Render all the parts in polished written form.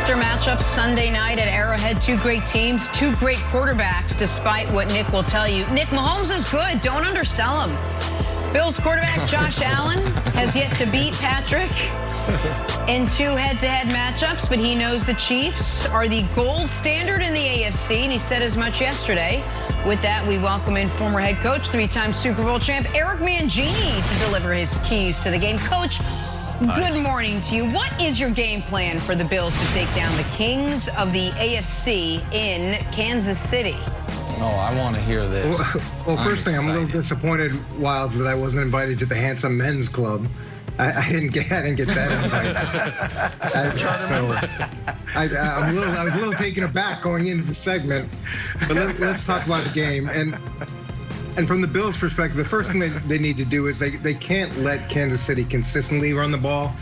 Monster matchup Sunday night at Arrowhead. Two great teams, two great quarterbacks, despite what Nick will tell you. Nick, Mahomes is good. Don't undersell him. Bills quarterback Josh Allen has yet to beat Patrick in two head-to-head matchups, but he knows the Chiefs are the gold standard in the AFC, and he said as much yesterday. With that, we welcome in former head coach, three-time Super Bowl champ Eric Mangini to deliver his keys to the game. Coach, good morning to you. What is your game plan for the Bills to take down the kings of the AFC in Kansas City? Oh, I want to hear this. Well, first thing, I'm a little disappointed, Wilds, that I wasn't invited to the Handsome Men's Club. I didn't get that invite. I was a little taken aback going into the segment. But let's talk about the game. And from the Bills' perspective, the first thing they need to do is they can't let Kansas City consistently run the ball.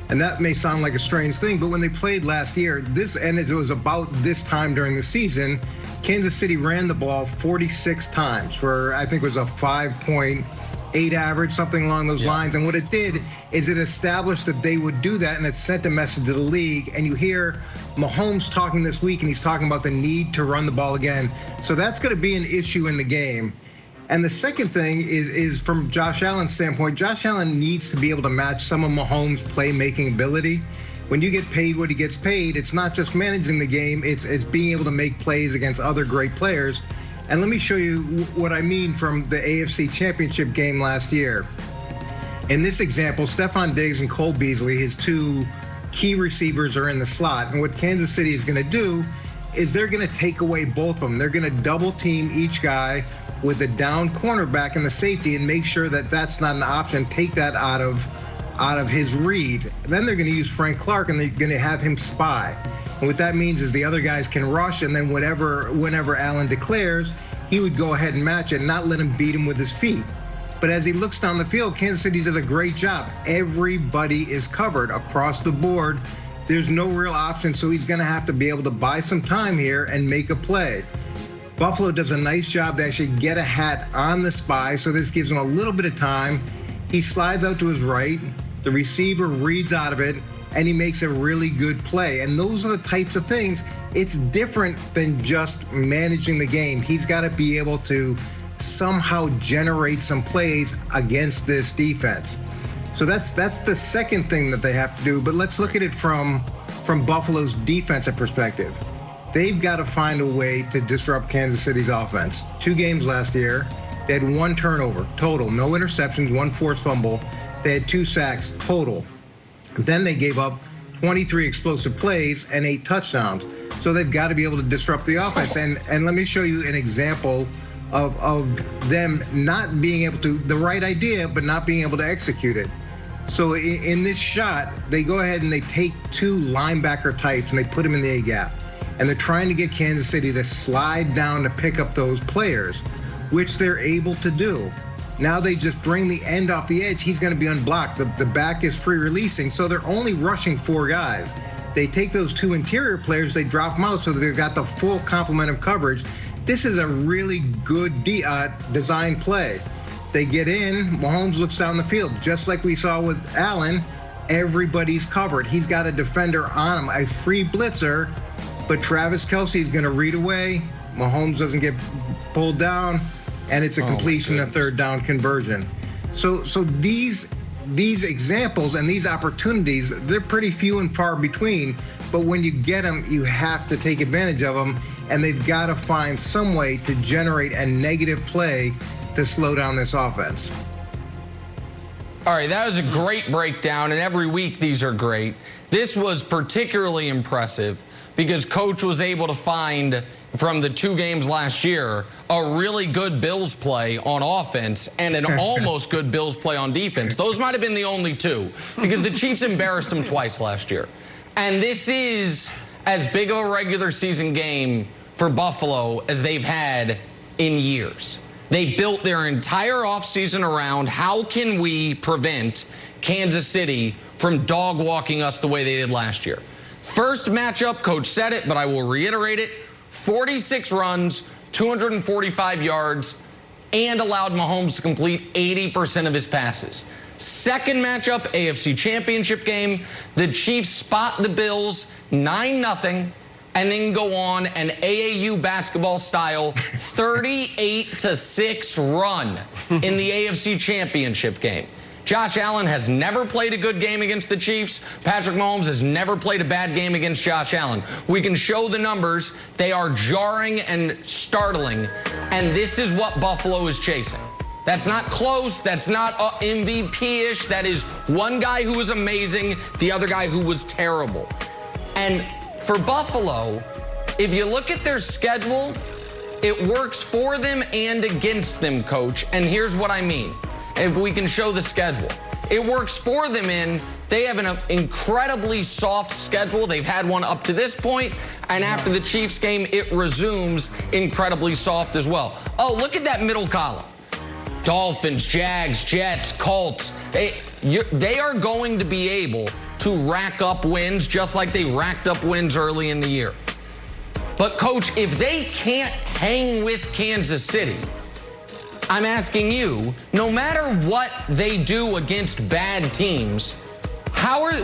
And that may sound like a strange thing, but when they played last year, it was about this time during the season, Kansas City ran the ball 46 times for, I think it was a 5.8 average, something along those lines. And what it did is it established that they would do that, and it sent a message to the league. And you hear Mahomes talking this week, and he's talking about the need to run the ball again. So that's going to be an issue in the game. And the second thing is from Josh Allen's standpoint, Josh Allen needs to be able to match some of Mahomes' playmaking ability. When you get paid what he gets paid, it's not just managing the game, it's being able to make plays against other great players. And let me show you what I mean from the AFC Championship game last year. In this example, Stephon Diggs and Cole Beasley, his two key receivers, are in the slot. And what Kansas City is going to do is they're going to take away both of them. They're going to double team each guy with a down cornerback and the safety and make sure that that's not an option. Take that out of his read. Then they're going to use Frank Clark, and they're going to have him spy. And what that means is the other guys can rush, and then whenever Allen declares, he would go ahead and match it and not let him beat him with his feet. But as he looks down the field, Kansas City does a great job. Everybody is covered across the board. There's no real option, so he's going to have to be able to buy some time here and make a play. Buffalo does a nice job to actually get a hat on the spy, so this gives him a little bit of time. He slides out to his right. The receiver reads out of it, and he makes a really good play. And those are the types of things. It's different than just managing the game. He's got to be able to somehow generate some plays against this defense. So that's the second thing that they have to do. But let's look at it from Buffalo's defensive perspective. They've got to find a way to disrupt Kansas City's offense. 2 games last year, they had 1 turnover total, no interceptions, 1 forced fumble. They had 2 sacks total. Then they gave up 23 explosive plays and 8 touchdowns. So they've got to be able to disrupt the offense. And let me show you an example of them not being able to, the right idea, but not being able to execute it. So in this shot, they go ahead and they take 2 linebacker types and they put them in the A-gap. And they're trying to get Kansas City to slide down to pick up those players, which they're able to do. Now they just bring the end off the edge. He's going to be unblocked. The back is free releasing, so they're only rushing 4 guys. They take those 2 interior players, they drop them out so that they've got the full complement of coverage. This is a really good design play. They get in, Mahomes looks down the field. Just like we saw with Allen, everybody's covered. He's got a defender on him, a free blitzer, but Travis Kelce is going to read away. Mahomes doesn't get pulled down, and it's a completion, a 3rd down conversion. So these examples and these opportunities, they're pretty few and far between, but when you get them, you have to take advantage of them, and they've got to find some way to generate a negative play to slow down this offense. All right, that was a great breakdown, and every week these are great. This was particularly impressive because Coach was able to find, from the 2 games last year, a really good Bills play on offense and an almost good Bills play on defense. Those might have been the only 2 because the Chiefs embarrassed them twice last year. And this is as big of a regular season game for Buffalo as they've had in years. They built their entire offseason around how can we prevent Kansas City from dog walking us the way they did last year. First matchup, Coach said it, but I will reiterate it, 46 runs, 245 yards, and allowed Mahomes to complete 80% of his passes. Second matchup, AFC Championship game. The Chiefs spot the Bills 9-0 and then go on an AAU basketball style 38-6 run in the AFC Championship game. Josh Allen has never played a good game against the Chiefs. Patrick Mahomes has never played a bad game against Josh Allen. We can show the numbers. They are jarring and startling, and this is what Buffalo is chasing. That's not close. That's not MVP-ish. That is one guy who was amazing, the other guy who was terrible. And for Buffalo, if you look at their schedule, it works for them and against them, Coach. And here's what I mean. If we can show the schedule, it works for them they have an incredibly soft schedule. They've had one up to this point, and after the Chiefs game, it resumes incredibly soft as well. Oh, look at that middle column. Dolphins, Jags, Jets, Colts. They are going to be able to rack up wins just like they racked up wins early in the year. But, Coach, if they can't hang with Kansas City, I'm asking you, no matter what they do against bad teams,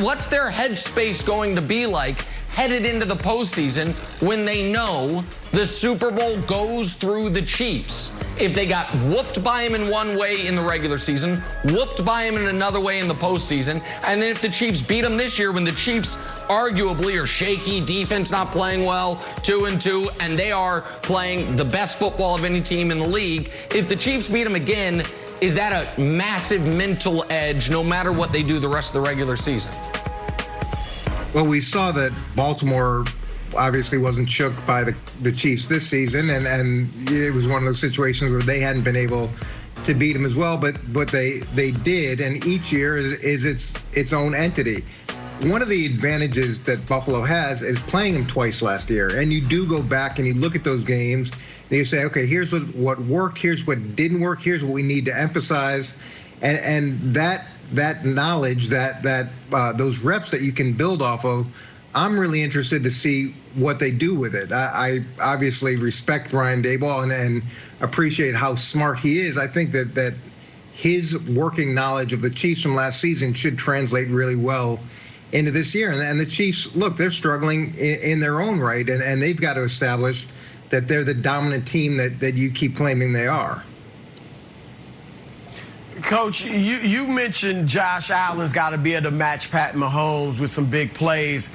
what's their headspace going to be like headed into the postseason when they know the Super Bowl goes through the Chiefs? If they got whooped by him in one way in the regular season, whooped by him in another way in the postseason, and then if the Chiefs beat them this year when the Chiefs arguably are shaky, defense not playing well, 2-2, and they are playing the best football of any team in the league, if the Chiefs beat them again, is that a massive mental edge no matter what they do the rest of the regular season? Well, we saw that Baltimore obviously wasn't shook by the Chiefs this season, and it was one of those situations where they hadn't been able to beat them as well, but they did, and each year is its own entity. One of the advantages that Buffalo has is playing them twice last year, and you do go back and you look at those games and you say, okay, here's what worked, here's what didn't work, here's what we need to emphasize, and that knowledge, that those reps that you can build off of, I'm really interested to see what they do with it. I obviously respect Brian Daboll and appreciate how smart he is. I think that his working knowledge of the Chiefs from last season should translate really well into this year. And the Chiefs, look, they're struggling in their own right, and they've got to establish that they're the dominant team that you keep claiming they are. Coach, you mentioned Josh Allen's got to be able to match Pat Mahomes with some big plays.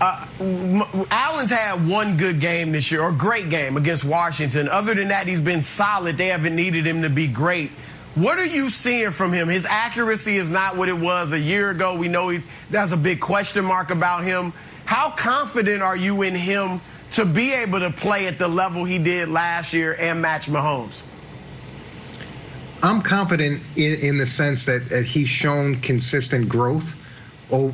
Allen's had one good game this year, or great game against Washington. Other than that, he's been solid. They haven't needed him to be great. What are you seeing from him? His accuracy is not what it was a year ago. We know there's a big question mark about him. How confident are you in him to be able to play at the level he did last year and match Mahomes? I'm confident in the sense that he's shown consistent growth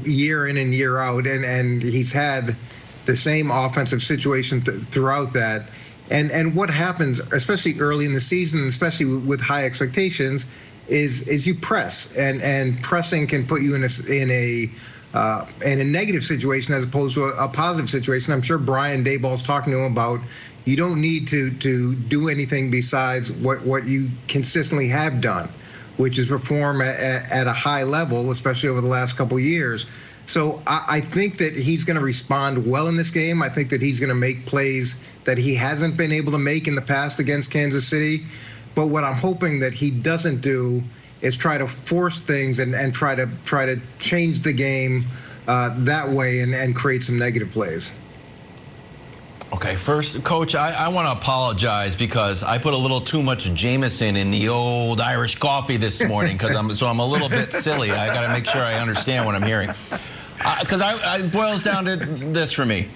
year in and year out, and he's had the same offensive situation throughout that. And what happens, especially early in the season, especially with high expectations, is you press, and pressing can put you in a negative situation as opposed to a positive situation. I'm sure Brian Daboll's talking to him about you don't need to do anything besides what you consistently have done, which is perform at a high level, especially over the last couple of years. So I think that he's going to respond well in this game. I think that he's going to make plays that he hasn't been able to make in the past against Kansas City. But what I'm hoping that he doesn't do is try to force things and try to change the game that way and create some negative plays. Okay, first, Coach, I want to apologize because I put a little too much Jameson in the old Irish coffee this morning so I'm a little bit silly. I got to make sure I understand what I'm hearing. Because it boils down to this for me.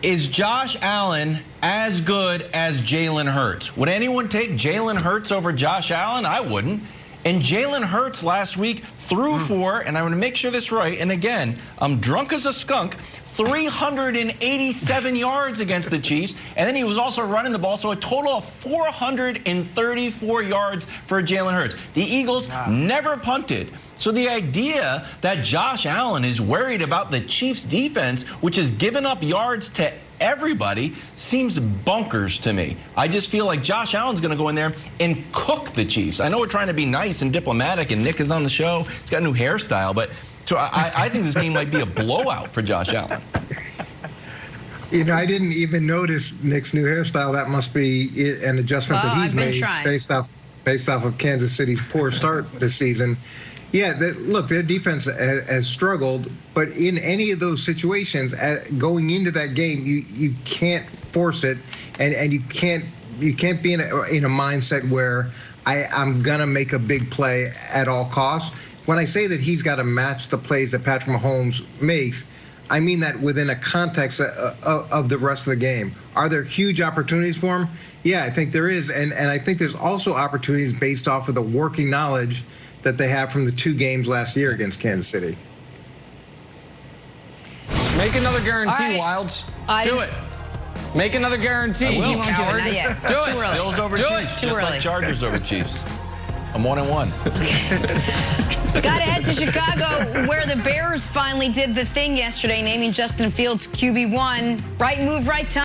Is Josh Allen as good as Jalen Hurts? Would anyone take Jalen Hurts over Josh Allen? I wouldn't. And Jalen Hurts last week threw for, and I'm going to make sure this is right, and again, I'm drunk as a skunk, 387 yards against the Chiefs, and then he was also running the ball, so a total of 434 yards for Jalen Hurts. The Eagles never punted. So the idea that Josh Allen is worried about the Chiefs' defense, which has given up yards to everybody seems bonkers to me. I just feel like Josh Allen's going to go in there and cook the Chiefs. I know we're trying to be nice and diplomatic, and Nick is on the show. He's got a new hairstyle, but I think this game might be a blowout for Josh Allen. You know, I didn't even notice Nick's new hairstyle. That must be an adjustment that he's made based off of Kansas City's poor start this season. Yeah, look, their defense has struggled, but in any of those situations, going into that game, you can't force it, and you can't be in a mindset where I'm gonna make a big play at all costs. When I say that he's got to match the plays that Patrick Mahomes makes, I mean that within a context of the rest of the game. Are there huge opportunities for him? Yeah, I think there is. And I think there's also opportunities based off of the working knowledge that they have from the 2 games last year against Kansas City. Make another guarantee, All right. Wilds. Do it. Make another guarantee. He won't do it, not yet. It's too early. Bills over Chiefs, Too just early. like Chargers over Chiefs. I'm 1-1. Got to head to Chicago, where the Bears finally did the thing yesterday, naming Justin Fields QB1. Right move, right time.